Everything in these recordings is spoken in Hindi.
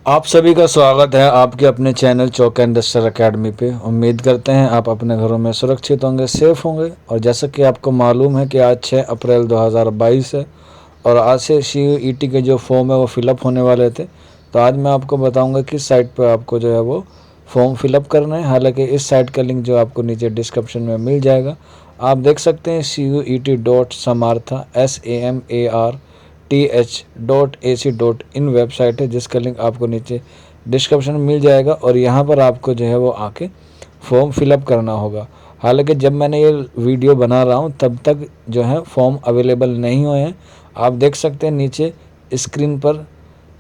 आप सभी का स्वागत है आपके अपने चैनल चौक इंडस्ट्रियल एकेडमी पे। उम्मीद करते हैं आप अपने घरों में सुरक्षित होंगे, सेफ होंगे। और जैसा कि आपको मालूम है कि आज 6 अप्रैल 2022 है और आज से CUET के जो फॉर्म है वो फिलअप होने वाले थे। तो आज मैं आपको बताऊंगा किस साइट पर आपको जो है वो फॉर्म फिलअप करना है। हालांकि इस साइट का लिंक जो आपको नीचे डिस्क्रिप्शन में मिल जाएगा। आप देख सकते हैं CUET.samartha SAMARTH.AC.in वेबसाइट है, जिसका लिंक आपको नीचे डिस्क्रिप्शन में मिल जाएगा। और यहाँ पर आपको जो है वो आके फॉर्म फिलअप करना होगा। हालांकि जब मैंने ये वीडियो बना रहा हूँ तब तक जो है फॉर्म अवेलेबल नहीं हुए हैं। आप देख सकते हैं नीचे स्क्रीन पर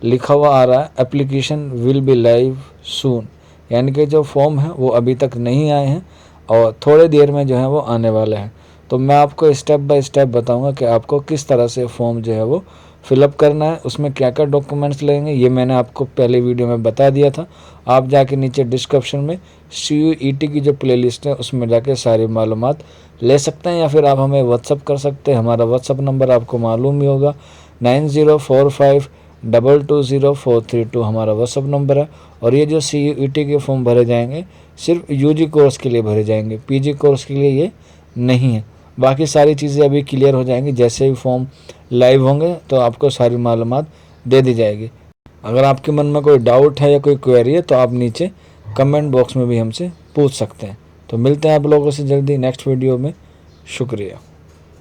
लिखा हुआ आ रहा है एप्लीकेशन विल बी लाइव सून, यानी कि जो फॉर्म है वो अभी तक नहीं आए हैं और थोड़े देर में जो है वो आने वाले हैं। तो मैं आपको स्टेप बाय स्टेप बताऊंगा कि आपको किस तरह से फॉर्म जो है वो फिलअप करना है, उसमें क्या क्या डॉक्यूमेंट्स लगेंगे। ये मैंने आपको पहले वीडियो में बता दिया था। आप जाके नीचे डिस्क्रिप्शन में CUET की जो प्लेलिस्ट है उसमें जाके सारी मालूमात ले सकते हैं, या फिर आप हमें व्हाट्सअप कर सकते हैं। हमारा व्हाट्सअप नंबर आपको मालूम ही होगा, 9045220432 हमारा व्हाट्सअप नंबर है। और ये जो CUET के फॉर्म भरे जाएंगे सिर्फ UG कोर्स के लिए भरे जाएंगे, PG कोर्स के लिए ये नहीं है। बाकी सारी चीज़ें अभी क्लियर हो जाएंगी, जैसे ही फॉर्म लाइव होंगे तो आपको सारी मालूमात दे दी जाएगी। अगर आपके मन में कोई डाउट है या कोई क्वेरी है तो आप नीचे कमेंट बॉक्स में भी हमसे पूछ सकते हैं। तो मिलते हैं आप लोगों से जल्दी नेक्स्ट वीडियो में। शुक्रिया।